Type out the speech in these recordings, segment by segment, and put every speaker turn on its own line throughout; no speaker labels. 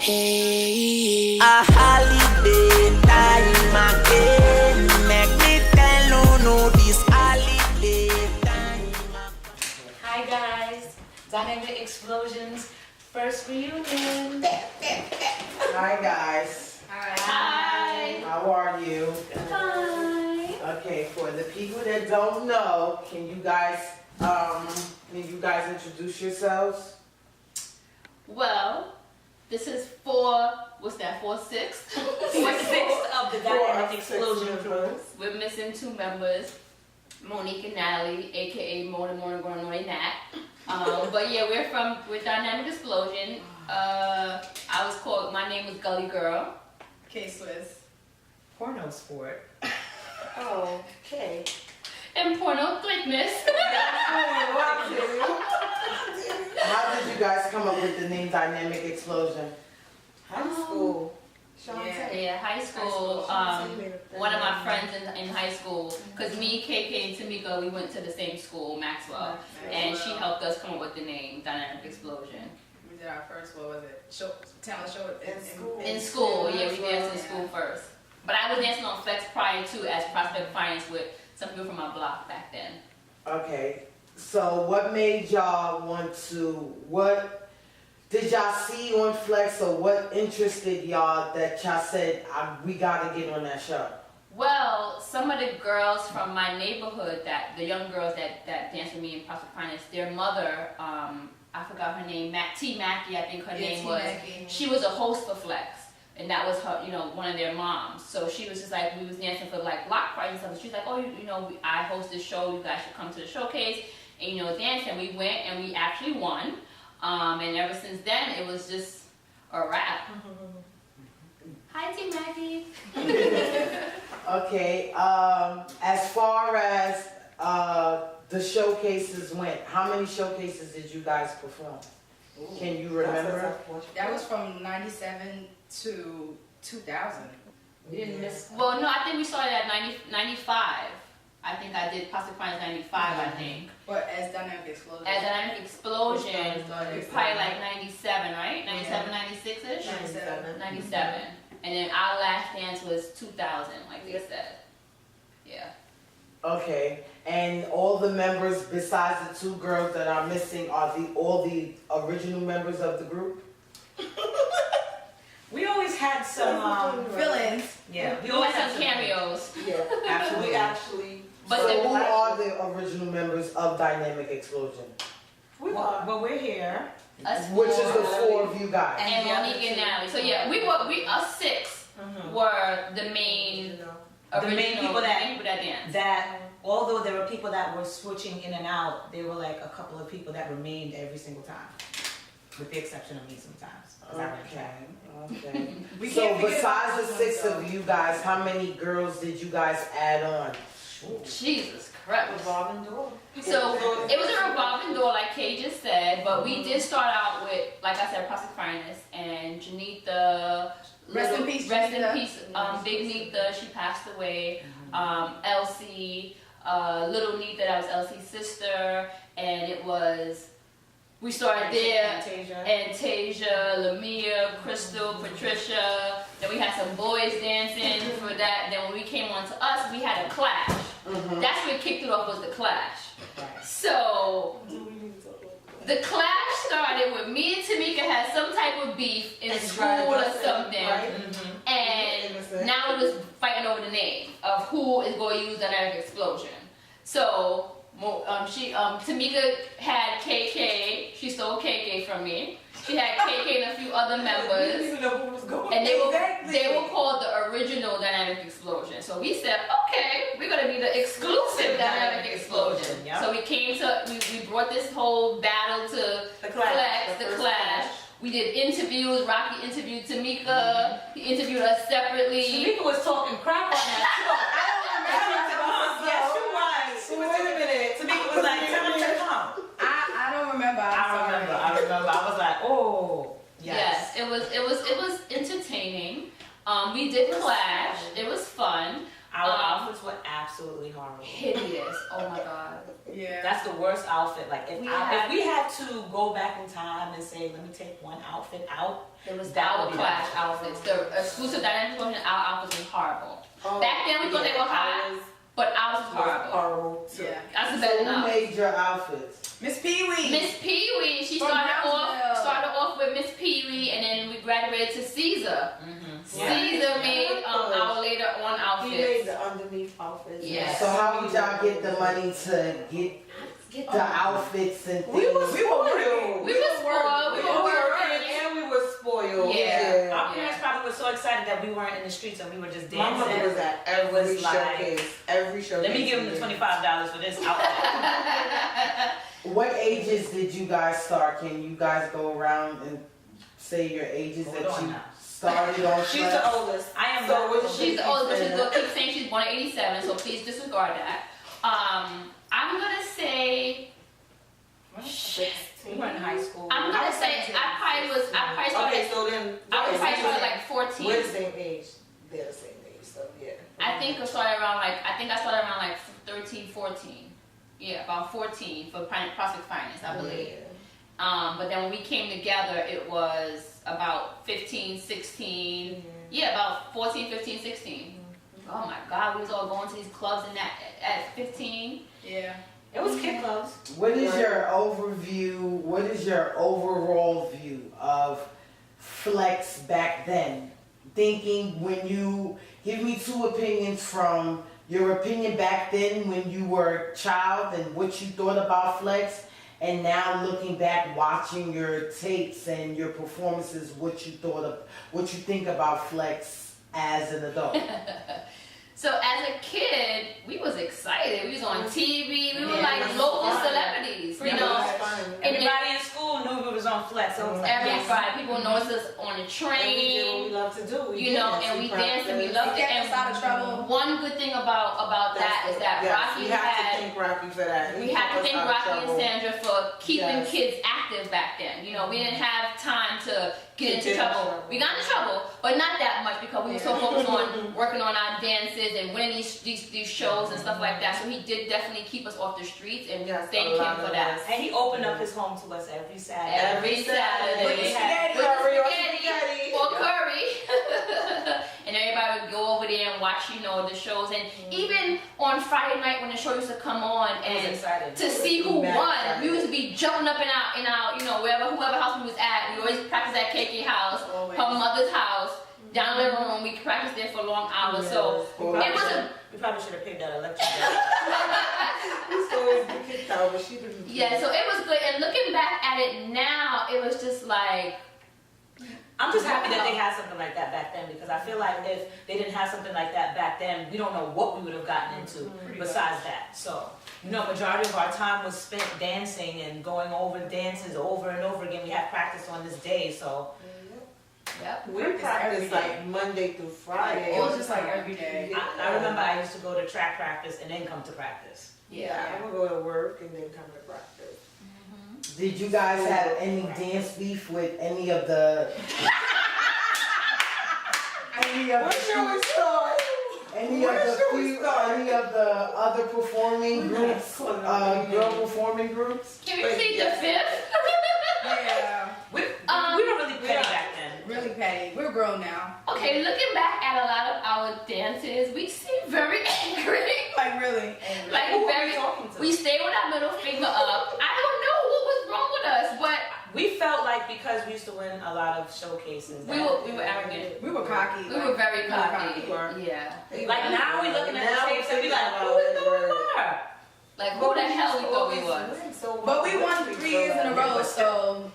Hey, a holiday time again. Make me tell no this holiday time.
Hi guys, Dynamic Explosion's first reunion.
Hi guys.
Hi.
How are you?
Hi.
Okay, for the people that don't know, can you guys introduce yourselves?
Well, this is 4/6 of the Dynamic Explosion crew. We're missing 2 members, Monique and Natalie, aka Mona Going Naughty Nat. But yeah, we're Dynamic Explosion. My name was Gully Girl.
K-Swiss.
Porno sport.
Oh, okay.
And Porno Thickness.
How did you guys come up with the name Dynamic Explosion?
High school.
Yeah, high school. One of my friends in high school, because me, KK, and Tamika, we went to the same school, Maxwell, and she helped us come up with the name Dynamic Explosion.
We did our first, what was it? Talent show in school.
In school, yeah, we danced in school first. But I was dancing on Flex prior to as Prospect Finance with some people from my block back then.
Okay, so what made y'all what did y'all see on Flex, or what interested y'all that y'all said, we gotta get on that show?
Well, some of the girls from my neighborhood, the young girls that danced with me in Prospect Finance, their mother, I forgot her name, T. Mackey, I think her name was. She was a host for Flex, and that was her, one of their moms. So she was just like, we was dancing for like block parties and stuff. And she's like, oh, I host this show. You guys should come to the showcase and dance. And we went and we actually won. And ever since then, it was just a wrap. Hi, T. Mackey.
Okay, as far as the showcases went, how many showcases did you guys perform? Can you remember?
That was from 97 to 2000.
We didn't miss.
Well, no, I think we started at 95. I think I did Prospect Finance 95, I think.
But as Dynamic Explosion.
As Dynamic Explosion, it was probably like 97, right? 97, 96-ish? 97. And then our last dance was 2000, like they said. Yeah.
Okay, and all the members besides the 2 girls that are missing are all the original members of the group?
We always had some
fill-ins.
Yeah,
We always had some cameos.
Yeah,
actually.
But
so who are the original members of Dynamic Explosion?
Well, we're here.
Which is the 4 of you guys?
And Monique and Natalie. So yeah, us 6 were the main
people that
danced.
That although there were people that were switching in and out, there were like a couple of people that remained every single time, with the exception of me sometimes.
Okay. So besides the 6 of you guys, how many girls did you guys add on?
Jesus Christ.
Revolving door.
So it was a revolving door, like Kay just said, but we did start out with, like I said, Prospect Finance and Janita.
Rest in peace,
Rest in
Janita.
peace, Big Nita, she passed away. Elsie, Little Nita, that was Elsie's sister, and we started there. Tasia, Lamia, Crystal, Patricia. Then we had some boys dancing for that. Then when we came on to us, we had a clash. That's what kicked it off, was the clash. So the clash started with me and Tamika had some type of beef in school or something. And now we're just fighting over the name of who is going to use Dynamic Explosion. So Tamika had KK. She stole KK from me. She had KK and a few other members. And they were called the original Dynamic Explosion. So we said, okay, we're gonna be the exclusive Dynamic Explosion.
Yep.
So we brought this whole battle to the clash. We did interviews. Rocky interviewed Tamika. He interviewed us separately.
Tamika was talking crap on that show. Yes, she was. So wait a minute. Tamika was like, tell me to come.
I don't remember.
I remember. I was like, oh.
Yes, it was entertaining. We did clash. It was fun.
Our outfits were absolutely horrible.
Hideous. Oh my God.
Yeah.
That's the worst outfit. Like if
We
we had to go back in time and say, let me take one outfit out.
It was
That
our
would be
clash
the-
outfits. The exclusive dynamic promotion, our outfits was horrible.
Oh,
Back then we thought they were hot,
ours
but ours was
was
horrible.
horrible too.
Yeah.
That's the
So
better
who
than ours.
made your outfits?
Miss Pee Wee.
Miss Pee Wee, she
From Brownsville.
started off with Miss Pee Wee, and then we graduated to Caesar. Caesar made our later on
He made
outfits.
the underneath outfits.
Yes.
So how would y'all get the money to get the outfits and things?
We were spoiled.
We were spoiled. We were working.
and we were spoiled.
Yeah.
Our parents probably were so excited that we weren't in the streets and we were just
My
dancing.
mother was at every
was like,
showcase. Every showcase.
Let me give them the $25 for this outfit.
What ages did you guys start? Can you guys go around and say your ages
Hold
that
on
you
now.
started on?
She's
Flex?
the oldest.
I am
So
not-
what is
She's the oldest, but she's
saying?
gonna keep saying she's born in 87, so please disregard that. I'm gonna say,
We were in high school.
I'm gonna say I probably started,
Okay, so then.
I was probably started like
We're
14.
the same age. They're the same age, so yeah.
I think I started around like 13, 14. Yeah, about 14 for Prospect Finance, I believe. But then when we came together, it was about 15, 16. Yeah, about 14, 15, 16. Oh my God, we was all going to these clubs and that at 15.
Yeah.
It was kid clubs.
What is your overview? What is your overall view of Flex back then? Thinking when you give me two opinions from your opinion back then when you were a child and what you thought about Flex, and now looking back, watching your tapes and your performances, what you think about Flex as an adult.
So as a kid, we was excited. We was on TV. We were
Yeah,
like
it was
local
fun.
celebrities, you
It
know.
was fun.
And
Everybody in school knew we was on Flex. So it was like,
every
yes.
Friday, people noticed us on the
And we did what we
train,
love to do. We
you know,
danced,
and we danced and we
practiced.
loved it.
Kept us out of trouble.
One good thing about that is that
Yes,
Rocky
we have to
had.
thank Rocky for that.
We
He
had to
kept us
thank
out of
Rocky and
trouble.
Sandra for keeping
Yes.
kids active back then. You know, we didn't have time to get into
Get in
trouble.
trouble.
We got into trouble, but not that much because we were so focused on working on our dances and winning these shows and stuff like that. So he did definitely keep us off the streets, and we
Yes,
thank
a
him
lot
for
of
that.
us.
And he opened up his home to us every Saturday.
Every Saturday.
With the spaghetti.
With the
Curry or
spaghetti
spaghetti.
or curry. And everybody would go over there and watch, you know, the shows. And even on Friday night when the show used to come on
I was
and
excited.
to see who
Mad
won,
excited.
we used to be jumping up in our, you know, whoever house we was at. We always practiced at KK house,
Always.
her mother's house, down in the living room. We practiced there for long hours. So
Yes.
it was a
We probably should have paid that electric bill.
We used to always get kicked out, but she didn't.
yeah. So it was good. And looking back at it now, it was just like.
I'm just happy that they had something like that back then because I feel like if they didn't have something like that back then, we don't know what we would have gotten into besides that. So, you know, majority of our time was spent dancing and going over dances over and over again. We had practice on this day, so
Yep.
We
Every
practiced
day.
like Monday through Friday.
It was just like every day.
I remember I used to go to track practice and then come to practice.
Yeah, I would go to work and then come to practice.
Did you guys have any dance beef with any of the
Where should we start?
any
Where
of the
should we start?
any of the other performing groups, girl performing groups?
Can we plead the fifth?
Yeah.
We were really petty back then.
Really petty. We're grown now.
Okay, looking back at a lot of our dances, we seem very angry.
Like really.
Like
Who were
very,
we talking to?
we stayed with our middle finger up. I don't know what was wrong with us, but
We felt like because we used to win a lot of showcases.
we were arrogant.
We were cocky.
We were very
we were
cocky.
cocky.
Yeah.
Like now we looking at
Now
the tapes and be like,
thinking
who is
about
doing
it,
her?
Like who the hell we thought we was?
But we won 3 years in a row, so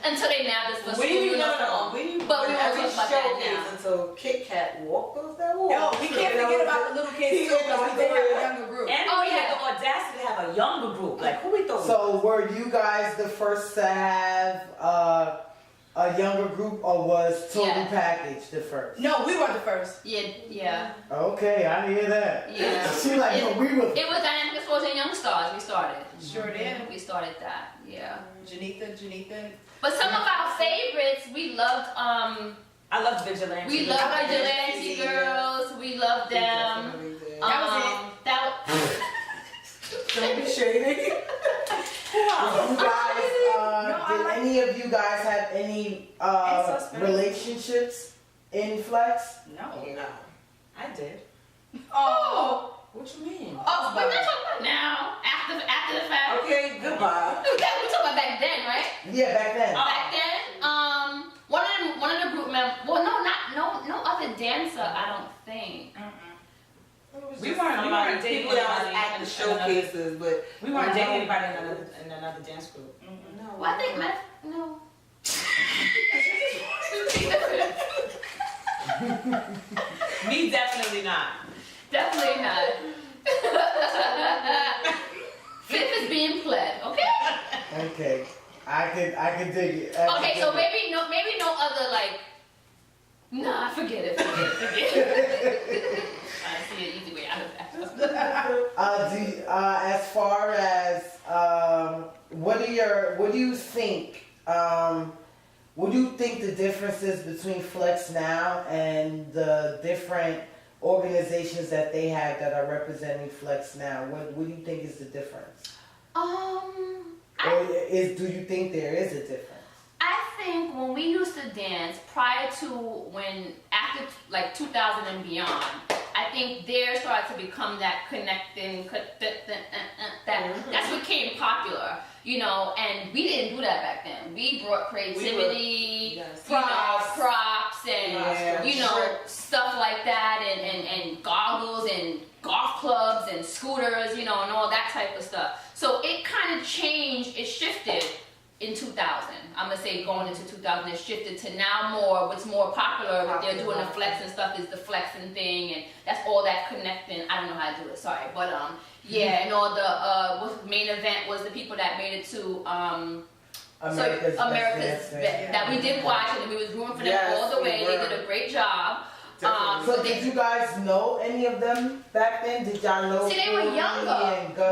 Until they nabbed us for school
We
uniform. But we won't
every
talk about that
showcase
now.
until Kit Kat walked off that wall.
yo, we can't forget about the little kids too, because we did have a younger group.
And
Oh,
we
yeah.
had the audacity to have a younger group. Like who we thought?
So were you guys the first to have a younger group, or was Total
Yeah.
Package the first?
No, we weren't the first.
Yeah.
Okay, I hear that.
Yeah.
She like, no, we were.
It was Dynamic Exposure and Young Stars. We started.
Sure did.
We started that. Yeah.
Janitha.
But some of our favorites, we loved
I love Vigilante.
We love Vigilante girls. We love them.
Definitely did.
That was it.
Don't be shady.
Did any of you guys have any relationships in Flex?
No.
No.
I did.
Oh.
What you mean?
Oh, we're not talking about now. After the fact.
Okay, goodbye.
We talking about back then, right?
Yeah, back then.
Back then, one of the group members. Well, no other dancer. I don't think.
We weren't dating
people that was
anybody
at the
in
showcases, but
We weren't dating anybody in another dance group.
no.
Well, I think no.
Me, definitely not.
Definitely not. Fifth is being pled, okay?
Okay, I could dig it.
Okay, so maybe no other like. Nah, forget it. I see an easy way out of that.
As far as what do you think? What do you think the difference is between Flex now and the different organizations that they have that are representing Flex now? What do you think is the difference? Do you think there is a difference?
I think when we used to dance prior to after like 2000 and beyond, I think there started to become that connecting, that's what became popular, you know, and we didn't do that back then. We brought creativity, props and, you know, stuff like that and goggles and golf clubs and scooters, you know, and all that type of stuff. So it kind of changed, it shifted in 2000. I'm gonna say going into 2000, it shifted to now what's more popular, what they're doing the flex and stuff is the flexing thing, and that's all that connecting. I don't know how to do it, sorry, but yeah, and all the main event was the people that made it to America's that we did watch and we was rooting for them all the way. They did a great job.
So did you guys know any of them back then? Did y'all know?
See, they were younger.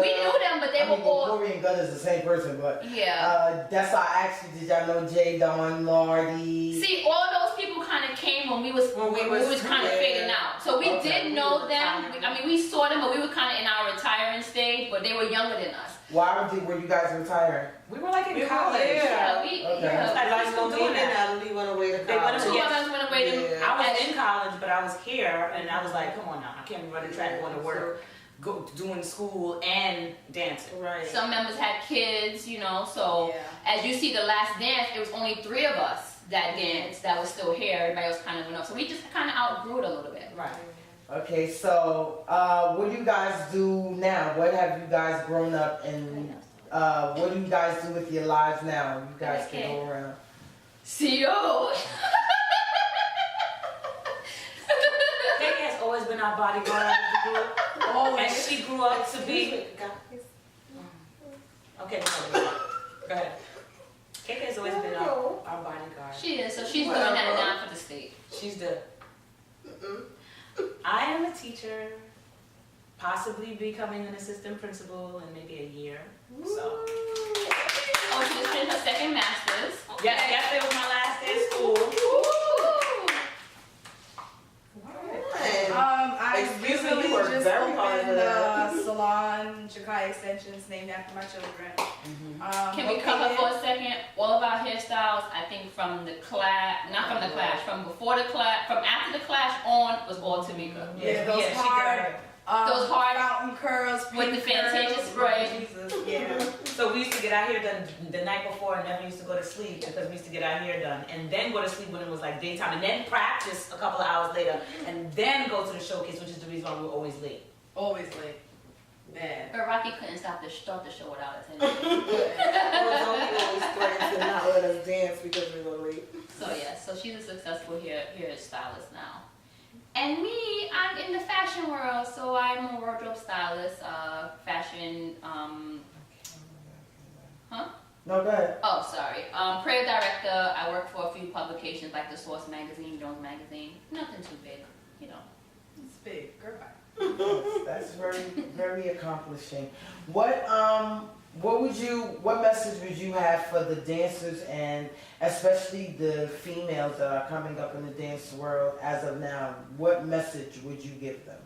We knew them, but they were all.
Corey and Gunn is the same person, but
yeah.
That's why I asked you. Did y'all know Jay, Don, Marty?
See, all those people kind of came when we was kind of fading out. So we did know them. I mean, we saw them, but we were kind of in our retiring stage. But they were younger than us.
Why were you guys retiring?
We were like in college.
Yeah,
Like
Natalie went away to college.
Two of us went away to.
I was in college, but I was here, and I was like, come on now, I can't be running track, going to work, doing school and dancing.
Right.
Some members had kids, you know, so as you see the last dance, it was only 3 of us that danced that was still here. Everybody else kind of went up. So we just kind of outgrew it a little bit.
Right.
Okay, so what do you guys do now? What have you guys grown up and what do you guys do with your lives now? You guys can go around.
CO.
Katie has always been our bodyguard of the group. Always. And she grew up to be. Okay, go ahead. Katie has always been our bodyguard.
She is, so she's doing that now for the state.
She's the. I am a teacher, possibly becoming an assistant principal in maybe a year. So.
Oh, she just finished her second master's. Okay.
Yes, yesterday was my last day of school.
I recently
you worked
just
very hard for
opened
that.
a salon, Jakai Extensions, named after my children.
Can we cover for a second all of our hairstyles? I think from the class, not from the clash, from before the clash, from after the clash on was all Tamika.
Yeah, those hard fountain curls
with the Fantasia spray.
Jesus, yeah.
So we used to get our hair done the night before and never used to go to sleep because we used to get our hair done and then go to sleep when it was like daytime and then practice a couple of hours later and then go to the showcase, which is the reason why we were always late.
Always late. Bad.
But Rocky couldn't start the show without us anyway.
He always threatens to not let us dance because we were late.
So yeah, so she's a successful hairstylist now. And me, I'm in the fashion world, so I'm a wardrobe stylist, fashion,
No, go ahead.
Oh, sorry. Creative director. I work for a few publications like the Source magazine, Jones magazine. Nothing too big, you know.
It's big, girl.
That's very, very accomplishing. What what message would you have for the dancers and especially the females that are coming up in the dance world as of now? What message would you give them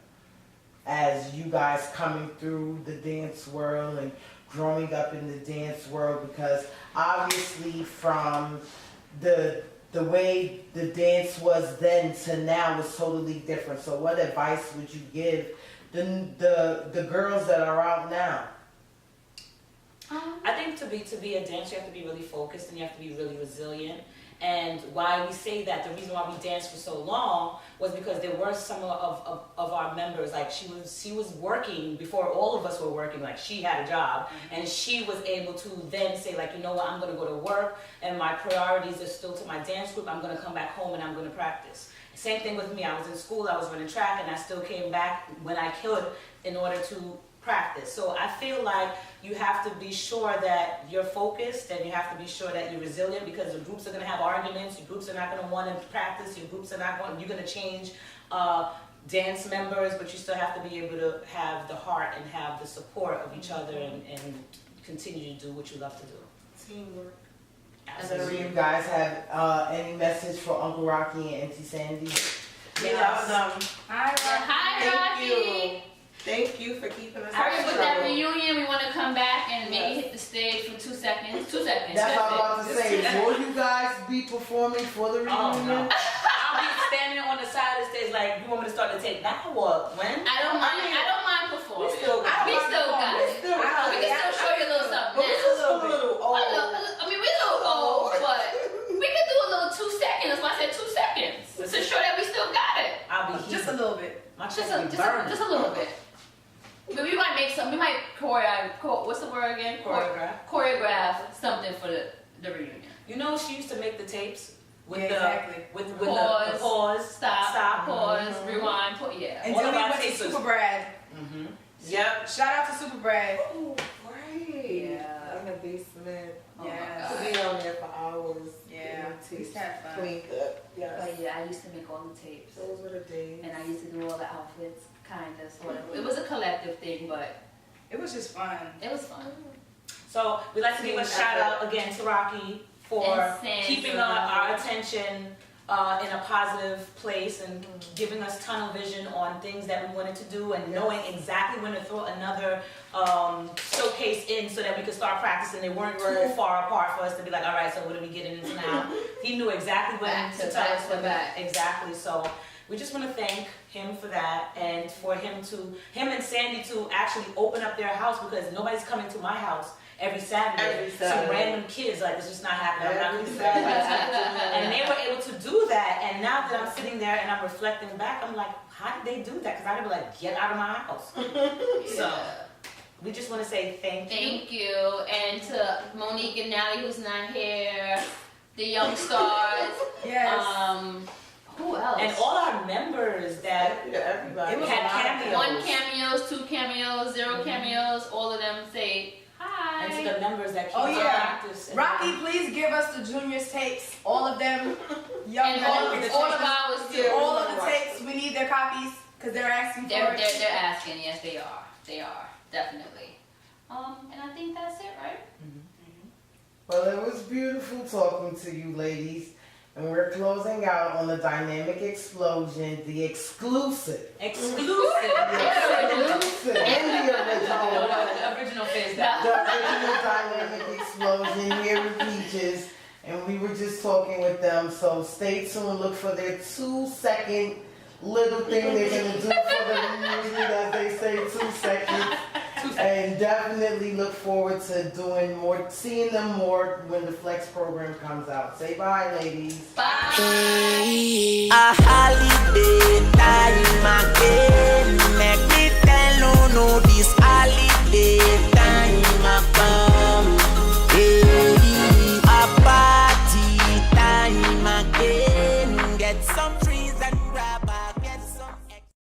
as you guys coming through the dance world and growing up in the dance world? Because obviously from the way the dance was then to now is totally different. So what advice would you give the girls that are out now?
I think to be a dancer, you have to be really focused and you have to be really resilient. And why we say that, the reason why we danced for so long was because there were some of our members, like she was working before all of us were working, like she had a job, and she was able to then say like, you know what, I'm gonna go to work and my priorities are still to my dance group, I'm gonna come back home and I'm gonna practice. Same thing with me, I was in school, I was running track, and I still came back when I could in order to practice. So I feel like you have to be sure that you're focused and you have to be sure that you're resilient, because the groups are going to have arguments, your groups are not going to want to practice, your groups are not going, you're going to change dance members, but you still have to be able to have the heart and have the support of each other and continue to do what you love to do.
Teamwork.
So do you guys have any message for Uncle Rocky and Auntie Sandy?
Yes.
Hi, Rocky.
Thank you for keeping us
Hurry
out
with
of
that
trouble.
reunion. We want to come back and maybe hit the stage for 2 seconds. 2 seconds.
That's what I'm about to say. Will you guys be performing for the reunion?
Oh no. I'll be standing on the side of the stage like, you want me to start the tape now or when?
I don't mind performing.
We still got
We
it.
still got it.
Still got
We
it.
can still show you a little something
But
now.
we're still a little old.
I mean, we're a little old, but we can do a little 2 seconds. That's why I said 2 seconds to show that we still got it.
I'll be
Just a little bit.
My
Just
chest be burning.
a little bit. But we might make some. We might what's the word again? Choreograph something for the reunion.
You know, she used to make the tapes with
Yeah,
the
exactly.
with the
Pause,
pause,
stop, pause, rewind, yeah.
And
All
then
of
we
our
went to
tapes was-
Super Brad.
Mm-hmm. Yep.
Shout out to Super Brad.
Oh, right.
Yeah.
In the basement.
Oh my
Yes.
To
God.
be on there for hours.
Yeah.
To
We used to have fun.
clean up. Yes.
But yeah, I used to make all the tapes,
Those were the days.
and I used to do all the outfits, kind of, sort of. It was a collective thing, but
It was just fun.
it was fun.
So we'd like to give a shout out again to Rocky for
And Sandy.
keeping our attention in a positive place and giving us tunnel vision on things that we wanted to do and knowing exactly when to throw another showcase in so that we could start practicing. They weren't too far apart for us to be like, all right, so what are we getting into now? He knew exactly when
Back
to
to
tell
back
us
to
when
back.
exactly. So we just want to thank him for that and for him and Sandy to actually open up their house, because nobody's coming to my house every Saturday.
Every
Some
Saturday.
random kids, like, it's just not happening. I'm not
Every
gonna do that.
Saturday.
And they were able to do that, and now that I'm sitting there and I'm reflecting back, I'm like, how did they do that? Because I never like, get out of my house. So we just want to say thank you.
Thank you, and to Monique and Nally, who's not here, the young stars.
Yes.
Who else?
And all our members that
Everybody.
It was
had
a lot of
cameos.
1 cameos, 2 cameos, 0 cameos, all of them say hi.
And to the members that keep
Oh,
us
yeah.
practice. and-
Rocky, please give us the juniors tapes. All of them. Young
And all
men,
of ours too.
Yeah.
all of the tapes. We need their copies because they're asking for
They're
it.
asking. Yes, they are. They are definitely. And I think that's it, right?
Well, it was beautiful talking to you ladies. And we're closing out on the Dynamic Explosion, the exclusive.
Exclusive.
The exclusive and the original.
The original phase
The original Dynamic Explosion here with Peaches. And we were just talking with them, so stay tuned. Look for their 2-second little thing they're going to do for the reunion, as they say, 2 seconds. And definitely look forward to doing more, seeing them more when the Flex program comes out. Say bye, ladies.
Bye.
Aha.